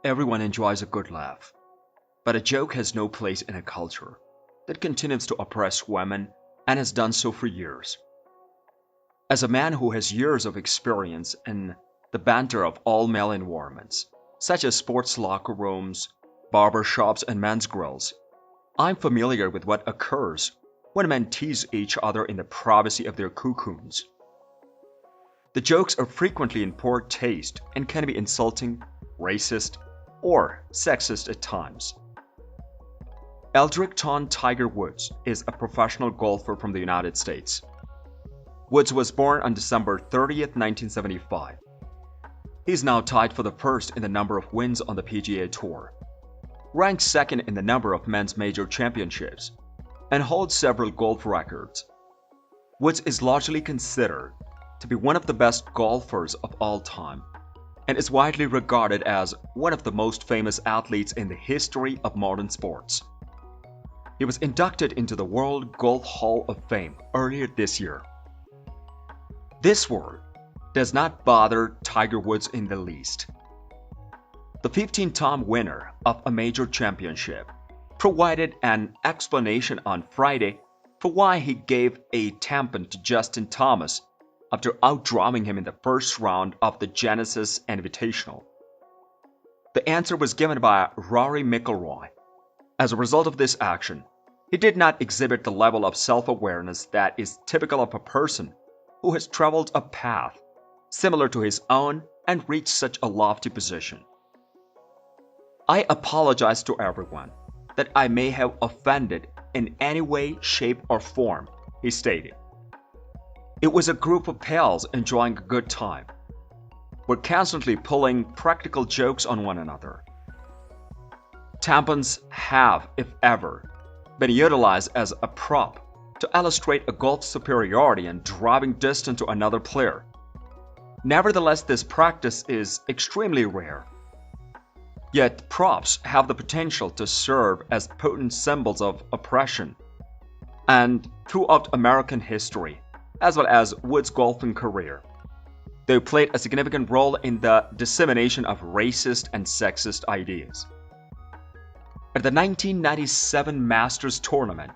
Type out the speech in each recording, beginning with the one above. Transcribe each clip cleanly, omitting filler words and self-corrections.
Everyone enjoys a good laugh, but a joke has no place in a culture that continues to oppress women and has done so for years. As a man who has years of experience in the banter of all-male environments, such as sports locker rooms, barbershops, and men's grills, I'm familiar with what occurs when men tease each other in the privacy of their cocoons. The jokes are frequently in poor taste and can be insulting, racist, or sexist at times. Eldrick Tont Tiger Woods is a professional golfer from the United States. Woods was born on December 30th, 1975. He is now tied for the first in the number of wins on the PGA Tour, ranked second in the number of men's major championships, and holds several golf records. Woods is largely considered to be one of the best golfers of all time, and is widely regarded as one of the most famous athletes in the history of modern sports. He was inducted into the World Golf Hall of Fame earlier this year. This word does not bother Tiger Woods in the least. The 15-time winner of a major championship provided an explanation on Friday for why he gave a tampon to Justin Thomas after outdrawing him in the first round of the Genesis Invitational. The answer was given by Rory McIlroy. As a result of this action, he did not exhibit the level of self-awareness that is typical of a person who has traveled a path similar to his own and reached such a lofty position. I apologize to everyone that I may have offended in any way, shape, or form, he stated. It was a group of pals enjoying a good time. We're constantly pulling practical jokes on one another. Tampons have, if ever, been utilized as a prop to illustrate a golf superiority and driving distance to another player. Nevertheless, this practice is extremely rare. Yet props have the potential to serve as potent symbols of oppression. And throughout American history, as well as Woods' golfing career, they played a significant role in the dissemination of racist and sexist ideas. At the 1997 Masters tournament,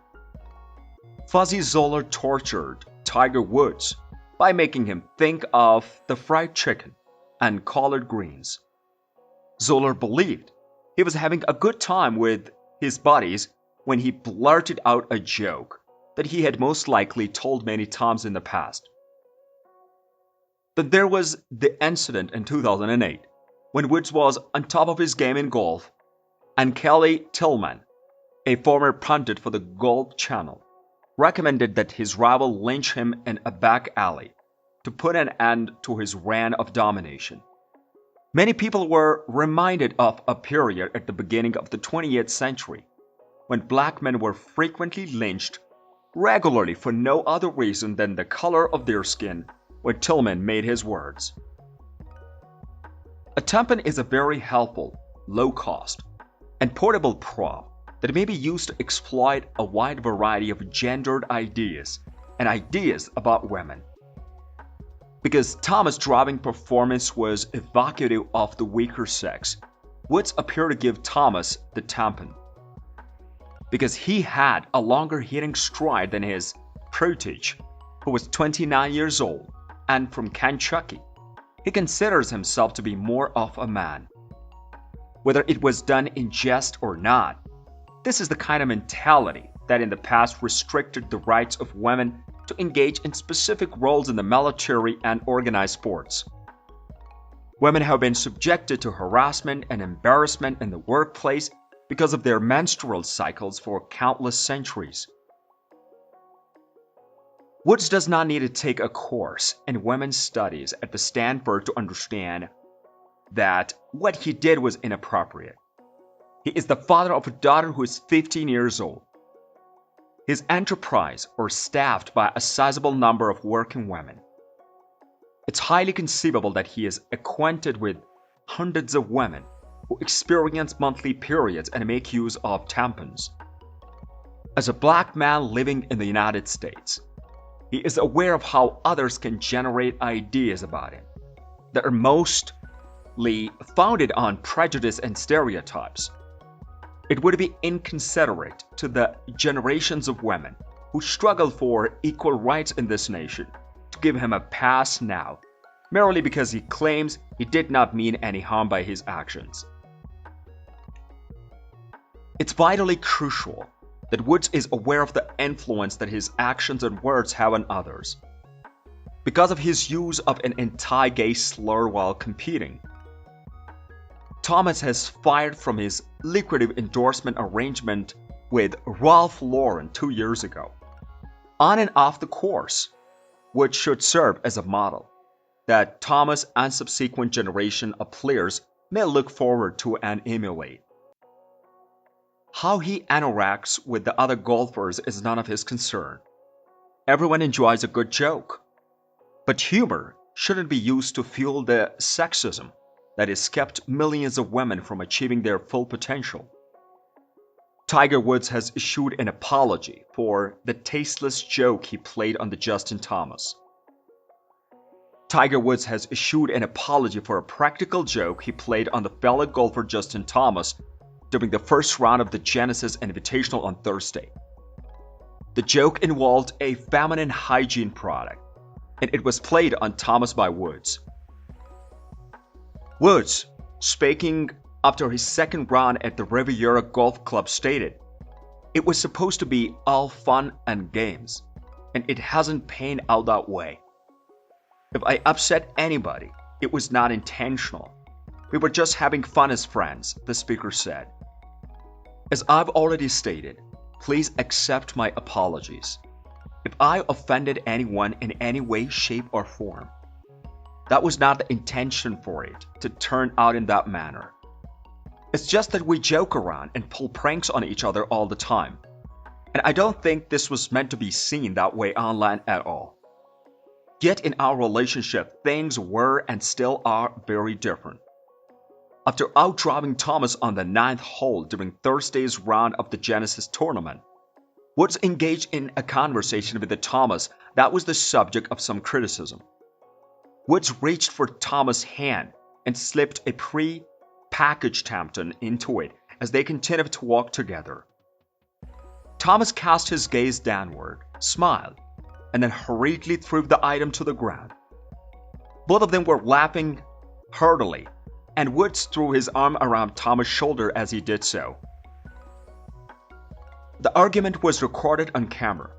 Fuzzy Zoeller tortured Tiger Woods by making him think of the fried chicken and collard greens. Zoeller believed he was having a good time with his buddies when he blurted out a joke that he had most likely told many times in the past. Then there was the incident in 2008 when Woods was on top of his game in golf, and Kelly Tillman, a former pundit for the Golf Channel, recommended that his rival lynch him in a back alley to put an end to his reign of domination. Many people were reminded of a period at the beginning of the 20th century when black men were frequently lynched regularly for no other reason than the color of their skin when Tillman made his words. A tampon is a very helpful, low-cost, and portable prop that may be used to exploit a wide variety of gendered ideas and ideas about women. Because Thomas' driving performance was evocative of the weaker sex, Woods appeared to give Thomas the tampon. Because he had a longer hitting stride than his protege, who was 29 years old and from Kentucky, he considers himself to be more of a man. Whether it was done in jest or not, this is the kind of mentality that in the past restricted the rights of women to engage in specific roles in the military and organized sports. Women have been subjected to harassment and embarrassment in the workplace because of their menstrual cycles for countless centuries. Woods does not need to take a course in women's studies at the Stanford to understand that what he did was inappropriate. He is the father of a daughter who is 15 years old. His enterprise is staffed by a sizable number of working women. It's highly conceivable that he is acquainted with hundreds of women who experience monthly periods and make use of tampons. As a black man living in the United States, he is aware of how others can generate ideas about him that are most deliberately founded on prejudice and stereotypes. It would be inconsiderate to the generations of women who struggle for equal rights in this nation to give him a pass now, merely because he claims he did not mean any harm by his actions. It's vitally crucial that Woods is aware of the influence that his actions and words have on others. Because of his use of an anti-gay slur while competing, Thomas has fired from his lucrative endorsement arrangement with Ralph Lauren 2 years ago. On and off the course, which should serve as a model that Thomas and subsequent generation of players may look forward to and emulate. How he interacts with the other golfers is none of his concern. Everyone enjoys a good joke. But humor shouldn't be used to fuel the sexism that has kept millions of women from achieving their full potential. Tiger Woods has issued an apology for the tasteless joke he played on the Justin Thomas. Tiger Woods has issued an apology for a practical joke he played on the fellow golfer Justin Thomas during the first round of the Genesis Invitational on Thursday. The joke involved a feminine hygiene product, and it was played on Thomas by Woods. Woods, speaking after his second round at the Riviera Golf Club, stated, "It was supposed to be all fun and games, and it hasn't panned out that way. If I upset anybody, it was not intentional. We were just having fun as friends," the speaker said. "As I've already stated, please accept my apologies. If I offended anyone in any way, shape, or form, that was not the intention for it to turn out in that manner. It's just that we joke around and pull pranks on each other all the time, and I don't think this was meant to be seen that way online at all. Yet in our relationship, things were and still are very different." After out-driving Thomas on the 9th hole during Thursday's round of the Genesis tournament, Woods engaged in a conversation with the Thomas that was the subject of some criticism. Woods reached for Thomas' hand and slipped a pre-packaged tampon into it as they continued to walk together. Thomas cast his gaze downward, smiled, and then hurriedly threw the item to the ground. Both of them were laughing heartily, and Woods threw his arm around Thomas' shoulder as he did so. The argument was recorded on camera,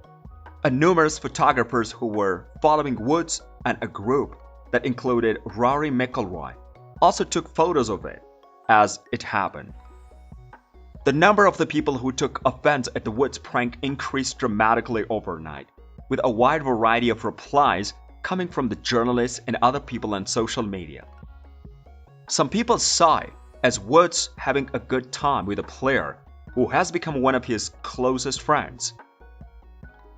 and numerous photographers who were following Woods and a group that included Rory McIlroy also took photos of it as it happened. The number of the people who took offense at the Woods prank increased dramatically overnight, with a wide variety of replies coming from the journalists and other people on social media. Some people saw it as Woods having a good time with a player who has become one of his closest friends.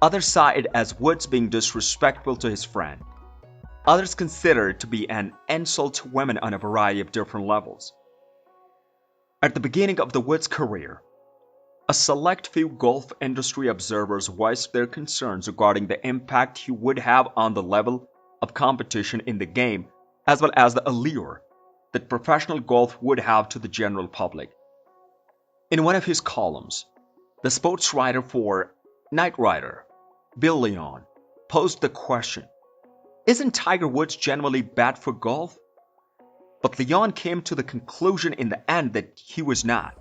Others saw it as Woods being disrespectful to his friend. Others consider it to be an insult to women on a variety of different levels. At the beginning of the Woods career, a select few golf industry observers voiced their concerns regarding the impact he would have on the level of competition in the game, as well as the allure that professional golf would have to the general public. In one of his columns, the sports writer for Knight Rider, Bill Leon, posed the question, "Isn't Tiger Woods generally bad for golf?" But Leon came to the conclusion in the end that he was not.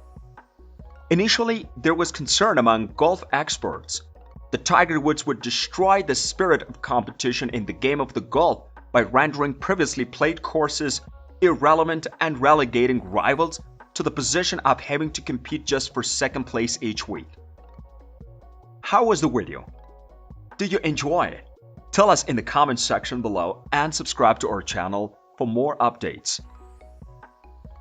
Initially, there was concern among golf experts that Tiger Woods would destroy the spirit of competition in the game of the golf by rendering previously played courses irrelevant and relegating rivals to the position of having to compete just for second place each week. How was the video? Did you enjoy it? Tell us in the comment section below and subscribe to our channel for more updates.